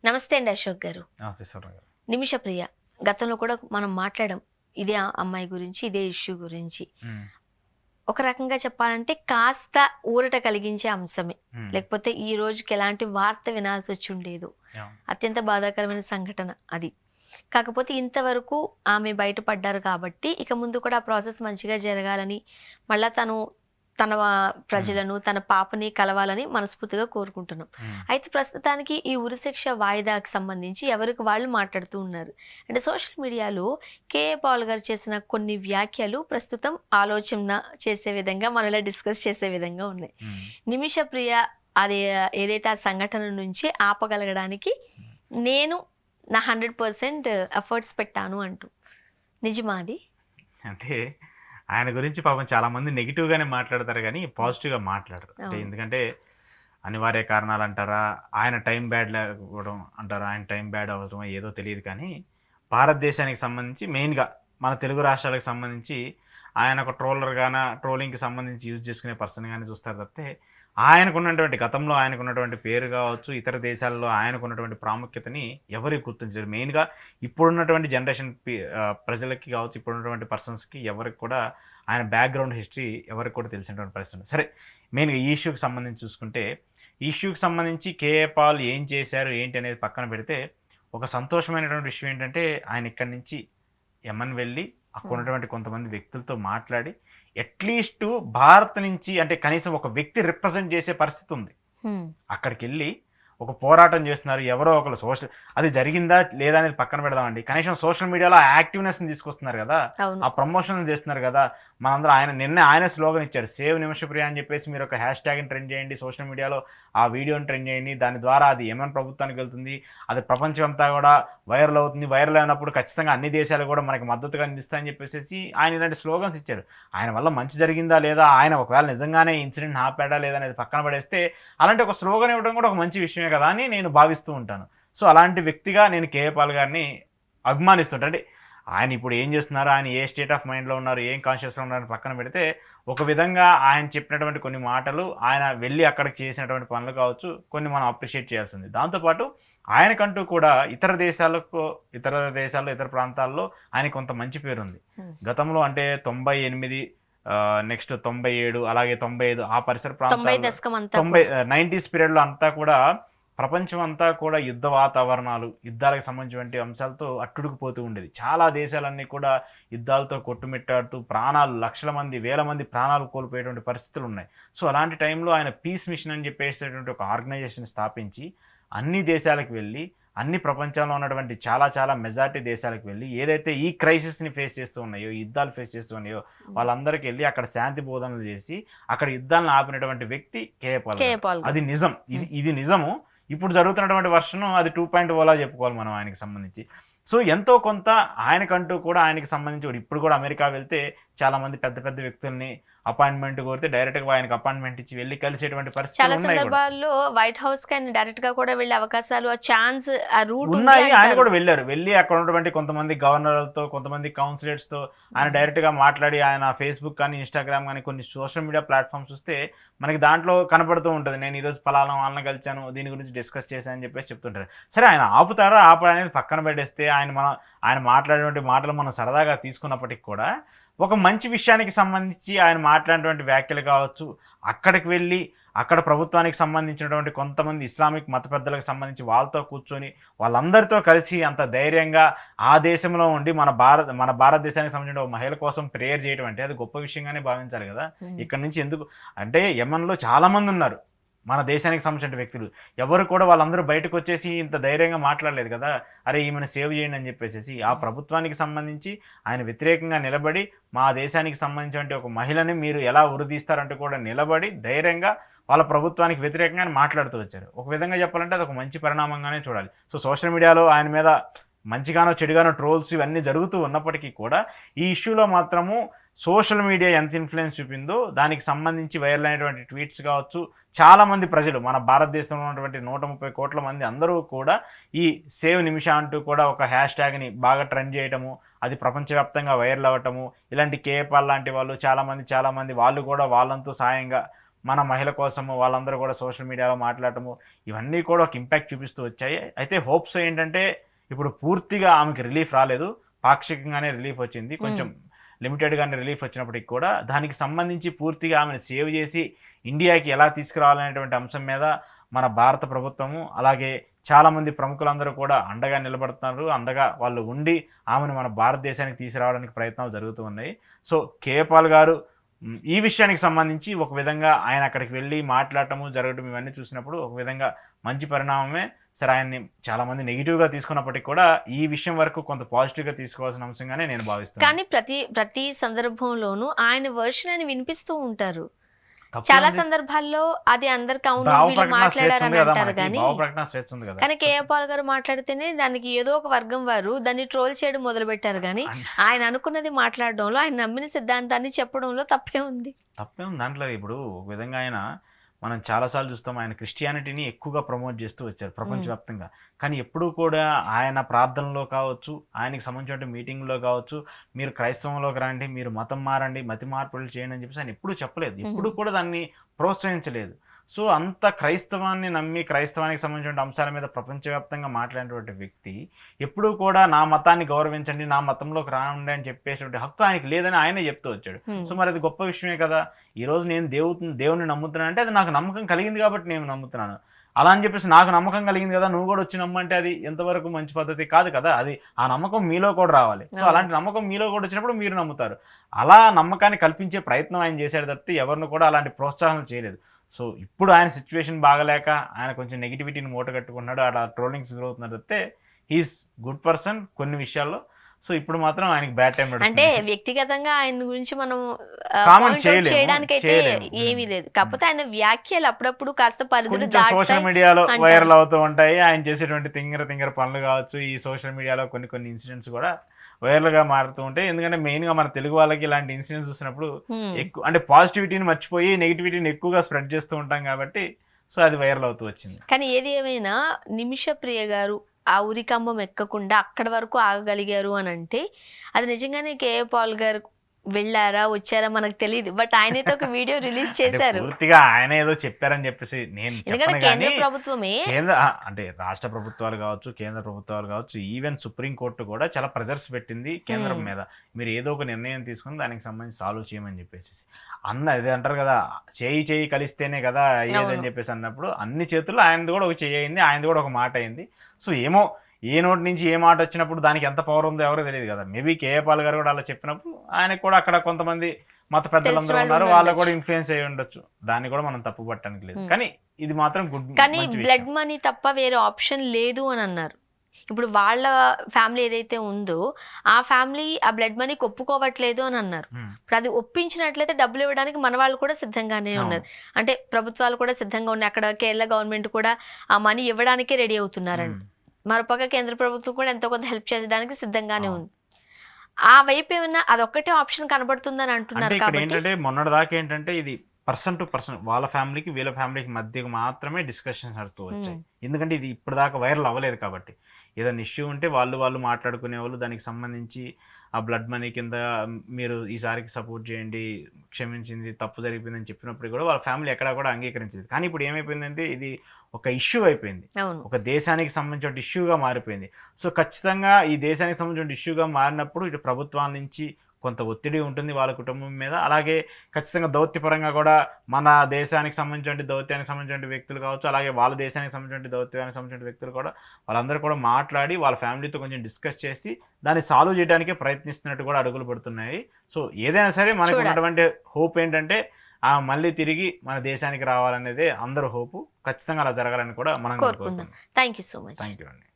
నమస్తే అండి అశోక్ గారు. నమస్తే స్వర్ణ గారు. నిమిష ప్రియ. గతంలో కూడా మనం మాట్లాడాం. ఇదే అమ్మాయి గురించి, ఇదే ఇష్యూ గురించి. హ్మ్. ఒక రకంగా చెప్పాలంటే కాస్త ఊరట కలిగించే అంశమే. హ్మ్. లేకపోతే ఈ రోజుకి ఎలాంటి వార్త వినాల్సొచ్చి ఉండేదో. అవును. అత్యంత బాధాకరమైన సంఘటన అది. కాకపోతే ఇంతవరకు ఆమె బయటపడ్డారు కాబట్టి, ఇక ముందు కూడా ఆ ప్రాసెస్ మంచిగా జరగాలని, మళ్ళా తను తన హ్మ్. ప్రజలను, తన పాపని కలవాలని మనస్ఫూర్తిగా కోరుకుంటున్నాం. హ్మ్. అయితే ప్రస్తుతానికి ఈ ఉరిశిక్ష వాయిదాకు సంబంధించి ఎవరికి వాళ్ళు మాట్లాడుతూ ఉన్నారు. అంటే సోషల్ మీడియాలో కేఏ పాల్ గారు చేసిన కొన్ని వ్యాఖ్యలు ప్రస్తుతం ఆలోచన చేసే విధంగా, మనం ఇలా డిస్కస్ చేసే విధంగా ఉన్నాయి. హ్మ్. నిమిష ప్రియ అది ఏదైతే ఆ సంఘటన నుంచి ఆపగలగడానికి హ్మ్. నేను నా 100% ఎఫర్ట్స్ పెట్టాను అంటూ. నిజమా అది? అంటే ఆయన గురించి పాపం చాలామంది నెగెటివ్‌గానే మాట్లాడతారు గానీ, పాజిటివ్‌గా మాట్లాడరు. అంటే అవును. ఎందుకంటే అనివార్య కారణాలంటారా? ఆయన టైం బ్యాడ్ లేకపోవడం అంటారా? ఆయన టైం బ్యాడ్ అవ్వడం ఏదో తెలీదు కానీ, భారతదేశానికి సంబంధించి మెయిన్‌గా మన తెలుగు రాష్ట్రాలకు సంబంధించి ఆయన ఒక ట్రోలర్‌గాన ట్రోలింగ్‌కి సంబంధించి యూజ్ చేసుకునే పర్సన్‌గానే చూస్తారు తప్పితే, ఆయనకున్నటువంటి గతంలో ఆయనకున్నటువంటి పేరు కావచ్చు, ఇతర దేశాల్లో ఆయనకున్నటువంటి ప్రాముఖ్యతని ఎవరు గుర్తించలేరు. మెయిన్‌గా ఇప్పుడున్నటువంటి జనరేషన్ ప్రజలకి కావచ్చు, ఇప్పుడున్నటువంటి పర్సన్స్‌కి ఎవరికి కూడా ఆయన బ్యాక్‌గ్రౌండ్ హిస్టరీ ఎవరికి కూడా తెలిసినటువంటి పరిస్థితి ఉండదు. సరే మెయిన్‌గా ఈ ఇష్యూకి సంబంధించి చూసుకుంటే, ఈ ఇష్యూకి సంబంధించి కేఏ పాల్ ఏం చేశారు, ఏంటి అనేది పక్కన పెడితే, ఒక సంతోషమైనటువంటి విషయం ఏంటంటే, ఆయన ఇక్కడి నుంచి యెమెన్ వెళ్ళి, హ్మ్. అక్కడున్నటువంటి కొంతమంది వ్యక్తులతో మాట్లాడి, అట్‌లీస్టు భారత్ నుంచి అంటే కనీసం ఒక వ్యక్తి రిప్రజెంట్ చేసే పరిస్థితుంది. హ్మ్. అక్కడికెళ్ళి ఒక పోరాటం చేస్తున్నారు. ఎవరో ఒకళ్ళు అది జరిగిందా లేదా అనేది పక్కన పెడదామండి. కనీసం సోషల్ మీడియాలో ఆ యాక్టివ్‌నెస్‌ని తీసుకొస్తున్నారు గదా! అవును. ఆ ప్రమోషన్‌లు చేస్తున్నారు గదా! మనందరం నిన్నే ఆయనే స్లోగన్ ఇచ్చారు. సేవ్ నిమిషప్రియ అని చెప్పేసి మీరు ఒక హ్యాష్ ట్యాగ్‌ని ట్రెండ్ చేయండి. సోషల్ మీడియాలో ఆ వీడియోని ట్రెండ్ చేయండి. దాని ద్వారా అది యెమెన్ ప్రభుత్వానికి వెళ్తుంది. అది ప్రపంచమంతా గూడా వైరల్ అవుతుంది. వైరల్ అయినప్పుడు ఖచ్చితంగా అన్ని దేశాలు గూడా మనకి మద్దతుగా నిలుస్తాయని చెప్పేసేసి ఆయన ఇలాంటి స్లోగన్స్ ఇచ్చారు. ఆయన వల్ల మంచి జరిగిందా లేదా? ఆయన ఒకవేళ నిజంగానే ఇన్సిడెంట్‌ని ఆపాడా లేదా అనేది పక్కన పడేస్తే అలాంటి ఒక స్లోగన్ ఇవ్వడం కూడా ఒక మంచి విషయమే కదా అని నేను భావిస్తూ ఉంటాను. సో, అలాంటి వ్యక్తిగా నేను కేఏ పాల్ గారిని అభిమానిస్తుంటా. అంటే ఆయన ఇప్పుడు ఏం చేస్తున్నారు, ఆయన ఏ స్టేట్ ఆఫ్ మైండ్‌లో ఉన్నారు, ఏం కాన్షియస్‌లో ఉన్నారని పక్కన పెడితే, ఒక విధంగా ఆయన చెప్పినటువంటి కొన్ని మాటలు, ఆయన వెళ్లి అక్కడికి చేసినటువంటి పనులు కావచ్చు, కొన్ని మనం అప్రిషియేట్ చేయాల్సింది. దాంతో పాటు ఆయనకంటూ కూడా ఇతర దేశాల్లో, ఇతర ప్రాంతాల్లో ఆయనకి కొంత మంచి పేరుంది. హ్మ్. గతంలో అంటే 98 నెక్స్ట్ 97 అలాగే 95 ఆ పరిసర 90 ప్రాంతాల్లో దశకం అంతా 90 కూడా. 90స్ పీరియడ్‌లో అంతా కూడా ప్రపంచం అంతా కూడా యుద్ధ వాతావరణాలు, యుద్ధాలకు సంబంధించినటువంటి అంశాలతో అట్టుడుకుపోతూ ఉండేది. చాలా దేశాలన్నీ కూడా యుద్ధాలతో కొట్టుమిట్టాడుతూ లక్షల మంది, వేల మంది ప్రాణాలు కోల్పోయేటువంటి పరిస్థితులున్నాయి. సో, అలాంటి టైంలో ఆయన పీస్ మిషన్ అని చెప్పేసేటువంటి ఒక ఆర్గనైజేషన్ స్థాపించి, అన్ని దేశాలకు వెళ్ళి, అన్ని ప్రపంచంలో ఉన్నటువంటి చాలా చాలా మెజారిటీ దేశాలకు వెళ్ళి, ఏదైతే ఈ క్రైసిస్‌ని ఫేస్ చేస్తూ ఉన్నాయో, ఈ యుద్ధాలు ఫేస్ చేస్తూ ఉన్నాయో, హ్మ్. వాళ్ళందరికీ ఎళ్లి అక్కడ శాంతి బోధనలు చేసి, అక్కడ యుద్ధాలను ఆపినటువంటి వ్యక్తి కేఏ పాల్ కేఏ గారు. పాల్ గారు. అది నిజం. హ్మ్. ఇది నిజము. ఇప్పుడు జరుగుతున్నటువంటి వెర్షను అది 2.0లా చెప్పుకోవాలి మనం ఆయనకి సంబంధించి. సో, ఎంతో కొంత ఆయనకంటూ కూడా ఆయనకి సంబంధించి ఇప్పుడు కూడా అమెరికా వెళ్తే చాలామంది పెద్ద పెద్ద వ్యక్తుల్ని అపాయింట్‌మెంట్ కోరితే డైరెక్ట్‌గా ఆయనకి అపాయింట్‌మెంట్ ఇచ్చి వెళ్లి కలిసేటువంటి చాలా పరిస్థితులు ఉన్నాయి కూడా. సందర్భాల్లో వైట్ హౌస్‌కి ఆయన డైరెక్ట్‌గా కూడా వెళ్ళే అవకాశాలు, ఆ ఛాన్స్, ఆ రూట్ ఉంది ఉన్నాయి. ఆయన అంటారు. కూడా వెళ్లారు. వెళ్లి అక్కడ ఉన్నటువంటి కొంతమంది గవర్నర్‌లతో, కొంతమంది కౌన్సిలర్స్‌తో ఆయన హ్మ్. డైరెక్ట్‌గా మాట్లాడి ఆయన ఫేస్‌బుక్ కానీ, ఇన్‌స్టాగ్రామ్ గాని కొన్ని సోషల్ మీడియా ప్లాట్‌ఫార్మ్స్ చూస్తే మనకి దాంట్లో కనపడుతూ ఉంటది. నేను ఈరోజు పలానా వాళ్ళని కలిసాను. దీని గురించి డిస్కస్ చేశాను అని చెప్పేసి చెప్తుంటారు. సరే ఆయన ఆపుతారా? ఆపరా? అనేది పక్కన పెట్టేస్తే ఆయన మాట్లాడేటువంటి మాటలు మనం సరదాగా తీసుకున్నప్పటికి కూడా ఒక మంచి విషయానికి సంబంధించి ఆయన మాట్లాడినటువంటి వ్యాఖ్యలు కావచ్చు, అక్కడికి వెళ్లి అక్కడ ప్రభుత్వానికి సంబంధించినటువంటి కొంతమంది ఇస్లామిక్ మత పెద్దలకు సంబంధించి వాళ్ళతో కూర్చొని వాళ్ళందరితో కలిసి అంత ధైర్యంగా ఆ దేశంలో ఉండి మన భారతదేశానికి సంబంధించిన ఒక మహిళ కోసం ప్రేయర్ చేయడం అంటే అది గొప్ప విషయంగానే భావించాలి కదా! హ్మ్. ఇక్కడి నుంచి ఎందుకు అంటే యెమెన్‌లో చాలామంది ఉన్నారు. మన దేశానికి సంబంధించిన వ్యక్తులు. ఎవరు కూడా వాళ్ళందరూ బయటకొచ్చేసి ఇంత ధైర్యంగా మాట్లాడలేదు కదా! అరే! ఈమెను సేవ్ చేయండి అని చెప్పేసేసి. ఆ హ్మ్. ప్రభుత్వానికి సంబంధించి ఆయన వ్యతిరేకంగా నిలబడి, మా దేశానికి సంబంధించినటువంటి ఒక మహిళని మీరు ఎలా ఉరిదీస్తారంటూ కూడా నిలబడి ధైర్యంగా వాళ్ళ ప్రభుత్వానికి వ్యతిరేకంగానే మాట్లాడుతూ వచ్చారు. ఒక విధంగా చెప్పాలంటే అదొక మంచి పరిణామంగానే చూడాలి. సో, సోషల్ మీడియాలో ఆయన మీద మంచిగానో, చెడుగానో ట్రోల్స్ ఇవన్నీ జరుగుతూ ఉన్నప్పటికీ కూడా, ఈ ఇష్యూలో మాత్రము సోషల్ మీడియా ఎంత ఇన్‌ఫ్లూయెన్స్ చూపిందో, దానికి సంబంధించి వైరల్ అయినటువంటి ట్వీట్స్ కావచ్చు, చాలామంది ప్రజలు మన భారతదేశంలో ఉన్నటువంటి 130,00,00,000 మంది అందరూ కూడా ఈ సేవ్ నిమిష అంటూ కూడా ఒక హ్యాష్ ట్యాగ్‌ని బాగా ట్రెండ్ చేయటము, అది ప్రపంచవ్యాప్తంగా వైరల్ అవ్వటము, ఇలాంటి కేఏ పాల్ లాంటి వాళ్ళు చాలామంది వాళ్ళు కూడా వాళ్ళంతు సాయంగా మన మహిళ కోసము వాళ్ళందరూ కూడా సోషల్ మీడియాలో మాట్లాడటము ఇవన్నీ కూడా ఒక ఇంపాక్ట్ చూపిస్తూ వచ్చాయి. అయితే హోప్స్ ఏంటంటే ఇప్పుడు పూర్తిగా ఆమెకి రిలీఫ్ రాలేదు, పాక్షికంగానే రిలీఫ్ వచ్చింది, కొంచెం లిమిటెడ్గానే రిలీఫ్ వచ్చినప్పటికి కూడా దానికి సంబంధించి పూర్తిగా ఆమెను సేవ్ చేసి ఇండియాకి ఎలా తీసుకురావాలనేటువంటి అంశం మీద మన భారత ప్రభుత్వము అలాగే చాలామంది ప్రముఖులందరూ కూడా అండగా నిలబడుతున్నారు. అండగా వాళ్ళు ఉండి ఆమెను మన భారతదేశానికి తీసుకురావడానికి ప్రయత్నాలు జరుగుతూ ఉన్నాయి. సో కేఏ పాల్ గారు ఈ విషయానికి సంబంధించి ఒక విధంగా ఆయన అక్కడికి వెళ్ళి మాట్లాడటము జరగడం ఇవన్నీ చూసినప్పుడు ఒక విధంగా మంచి పరిణామమే. సరే, ఆయన్ని చాలామంది నెగిటివ్గా తీసుకున్నప్పటికీ కూడా ఈ విషయం వరకు కొంత పాజిటివ్గా తీసుకోవాల్సిన అంశంగానే నేను భావిస్తాను. కానీ ప్రతి సందర్భంలోనూ ఆయన వర్షన్ అని వినిపిస్తూ ఉంటారు. చాలా సందర్భాల్లో అది అందరికి అవును వీళ్ళు మాట్లాడారని అంటారు కానీ కేఏ పాల్ గారు మాట్లాడితేనే దానికి ఏదో ఒక వర్గం వారు దాన్ని ట్రోల్ చేయడం మొదలు పెట్టారు. కానీ ఆయన అనుకున్నది మాట్లాడడంలో, ఆయన నమ్మిన సిద్ధాంతాన్ని చెప్పడంలో తప్పే ఉంది దాంట్లో. ఇప్పుడు ఒక విధంగా ఆయన మనం చాలాసార్లు చూస్తాం, ఆయన క్రిస్టియానిటీని ఎక్కువగా ప్రమోట్ చేస్తూ వచ్చారు ప్రపంచవ్యాప్తంగా. కానీ ఎప్పుడూ కూడా ఆయన ప్రార్థనలో కావచ్చు, ఆయనకి సంబంధించిన మీటింగ్లో కావచ్చు, మీరు క్రైస్తవంలోకి రండి, మీరు మతం మారండి, మతి మార్పులు చేయండి అని చెప్పేసి ఆయన ఎప్పుడూ చెప్పలేదు, ఎప్పుడూ కూడా దాన్ని ప్రోత్సహించలేదు. సో అంత క్రైస్తవాన్ని నమ్మి క్రైస్తవానికి సంబంధించిన అంశాల మీద ప్రపంచవ్యాప్తంగా మాట్లాడినటువంటి వ్యక్తి ఎప్పుడూ కూడా నా మతాన్ని గౌరవించండి, నా మతంలోకి రాండి అని చెప్పేటువంటి హక్కు ఆయనకి లేదని ఆయనే చెప్తూ వచ్చాడు. సో మరి అది గొప్ప విషయమే కదా. ఈరోజు నేను దేవుడిని నమ్ముతున్నాను అంటే అది నాకు నమ్మకం కలిగింది కాబట్టి నేను నమ్ముతున్నాను. అలా అని చెప్పేసి నాకు నమ్మకం కలిగింది కదా నువ్వు కూడా వచ్చి నమ్మంటే అది ఎంతవరకు మంచి పద్ధతి కాదు కదా. అది ఆ నమ్మకం మీలో కూడా రావాలి. సో అలాంటి నమ్మకం మీలో కూడా వచ్చినప్పుడు మీరు నమ్ముతారు. అలా నమ్మకాన్ని కల్పించే ప్రయత్నం ఆయన చేశాడు తప్పితే ఎవరిని కూడా అలాంటి ప్రోత్సాహం చేయలేదు. సో ఇప్పుడు ఆయన సిచ్యువేషన్ బాగలేక ఆయన కొంచెం నెగిటివిటీని మూట కట్టుకున్నాడు, అలా ట్రోలింగ్స్ గురవుతున్నాడు తప్పితే హీఈస్ గుడ్ పర్సన్ కొన్ని విషయాల్లో. సో ఇప్పుడు మాత్రం ఆయనకి బ్యాడ్ టైం అంటే వ్యక్తిగతంగా ఆయన గురించి మనం కామెంట్ చేయడానికైతే ఏమీ లేదు. కాకపోతే ఆయన వ్యాఖ్యలు అప్పుడప్పుడు కాస్త పరిధులు సోషల్ మీడియాలో వైరల్ అవుతూ ఉంటాయి. ఆయన చేసేటువంటి తింగర పనులు కావచ్చు, ఈ సోషల్ మీడియాలో కొన్ని ఇన్సిడెంట్స్ కూడా వైరల్ గా మారుతూ ఉంటాయి. ఎందుకంటే మెయిన్ గా మన తెలుగు వాళ్ళకి ఇలాంటి ఇన్సిడెంట్స్ చూసినప్పుడు ఎక్కువ అంటే పాజిటివిటీని మర్చిపోయి నెగిటివిటీని ఎక్కువగా స్ప్రెడ్ చేస్తూ ఉంటాం కాబట్టి సో అది వైరల్ అవుతూ వచ్చింది. కానీ ఏది ఏమైనా నిమిషప్రియ గారు ఆ ఉరికంబం ఎక్కకుండా అక్కడి వరకు ఆగగలిగారు అని అంటే అది నిజంగానే కేఏ పాల్ గారు వెళ్ళారా వచ్చారా మనకు తెలియదు. బట్ ఆయనతో ఒక వీడియో రిలీజ్ చేశారు. పూర్తిగా ఆయన ఏదో చెప్పారని చెప్పేసి నేను ఎందుకంటే కేంద్ర ప్రభుత్వమే అంటే రాష్ట్ర ప్రభుత్వాలు కావచ్చు, కేంద్ర ప్రభుత్వాలు కావచ్చు, ఈవెన్ సుప్రీంకోర్టు కూడా చాలా ప్రెజర్స్ పెట్టింది కేంద్రం మీద. మీరు ఏదో ఒక నిర్ణయం తీసుకుని దానికి సంబంధించి సాల్వ్ చేయమని చెప్పేసి ఇది అంటారు కదా, చేయి కలిస్తేనే కదా అయ్యేదని చెప్పేసి అన్నప్పుడు అన్ని చేతుల్లో ఆయనది కూడా ఒక చేయి అయింది, ఆయనది కూడా ఒక మాట అయింది. సో ఏమో ఏ నోటి నుంచి ఏ మాట వచ్చినప్పుడు దానికి ఎంత పవర్ ఉందో ఎవరో తెలియదు కదా. మేబీ కేఏ పాల్ గారు కూడా అలా చెప్పినప్పుడు ఆయనకు కూడా అక్కడ కొంతమంది మత పెద్దలందరూ ఉన్నారు, వాళ్ళకు కూడా ఇన్ఫ్లుయెన్స్ అయ్యి ఉండొచ్చు. దాన్ని కూడా మనం తప్పు పట్టడానికి లేదు. కానీ ఇది మాత్రం గుడ్. కానీ బ్లడ్ మనీ తప్ప వేరే ఆప్షన్ లేదు అని అన్నారు. ఇప్పుడు వాళ్ళ ఫ్యామిలీ ఏదైతే ఉందో ఆ ఫ్యామిలీ ఆ బ్లడ్ మనీ ఒప్పుకోవట్లేదు అని అన్నారు. ఇప్పుడు అది ఒప్పించినట్లయితే డబ్బులు ఇవ్వడానికి మన వాళ్ళు కూడా సిద్ధంగానే ఉన్నారు. అంటే ప్రభుత్వాలు కూడా సిద్ధంగా ఉన్నాయి. అక్కడ కేరళ గవర్నమెంట్ కూడా ఆ మనీ ఇవ్వడానికే రెడీ అవుతున్నారండి. మరోపక్క కేంద్ర ప్రభుత్వం కూడా ఎంతో కొంత హెల్ప్ చేయడానికి సిద్ధంగానే ఉంది. ఆ వైపు ఏమన్నా అదొక్కటే ఆప్షన్ కనబడుతుందని అంటున్నారు. ఏంటంటే మొన్నటి దాకా ఏంటంటే ఇది పర్సన్ టు పర్సన్ వాళ్ళ ఫ్యామిలీకి వీళ్ళ ఫ్యామిలీకి మధ్య మాత్రమే డిస్కషన్స్ నడుతూ వచ్చాయి. ఎందుకంటే ఇది ఇప్పటిదాకా వైరల్ అవ్వలేదు కాబట్టి. ఏదైనా ఇష్యూ ఉంటే వాళ్ళు మాట్లాడుకునే వాళ్ళు దానికి సంబంధించి ఆ బ్లడ్ మనీ కింద మీరు ఈసారికి సపోర్ట్ చేయండి, క్షమించింది, తప్పు జరిగిపోయిందని చెప్పినప్పుడు కూడా వాళ్ళ ఫ్యామిలీ ఎక్కడా కూడా అంగీకరించింది. కానీ ఇప్పుడు ఏమైపోయిందంటే ఇది ఒక ఇష్యూ అయిపోయింది, ఒక దేశానికి సంబంధించిన ఇష్యూగా మారిపోయింది. సో ఖచ్చితంగా ఈ దేశానికి సంబంధించిన ఇష్యూగా మారినప్పుడు ఇటు ప్రభుత్వాల నుంచి కొంత ఒత్తిడి ఉంటుంది వాళ్ళ కుటుంబం మీద. అలాగే ఖచ్చితంగా దౌత్యపరంగా కూడా మన దేశానికి సంబంధించిన దౌత్యానికి సంబంధించిన వ్యక్తులు కావచ్చు, అలాగే వాళ్ళ దేశానికి సంబంధించిన దౌత్యానికి సంబంధించిన వ్యక్తులు కూడా వాళ్ళందరూ కూడా మాట్లాడి వాళ్ళ ఫ్యామిలీతో కొంచెం డిస్కస్ చేసి దాన్ని సాల్వ్ చేయడానికి ప్రయత్నిస్తున్నట్టు కూడా అడుగులు పడుతున్నాయి. సో ఏదైనా సరే మనకు ఉన్నటువంటి హోప్ ఏంటంటే మళ్ళీ తిరిగి మన దేశానికి రావాలనేదే అందరూ హోపు. ఖచ్చితంగా అలా జరగాలని కూడా మనం కోరుకుంటున్నాం. Thank you so much. Thank you అండి.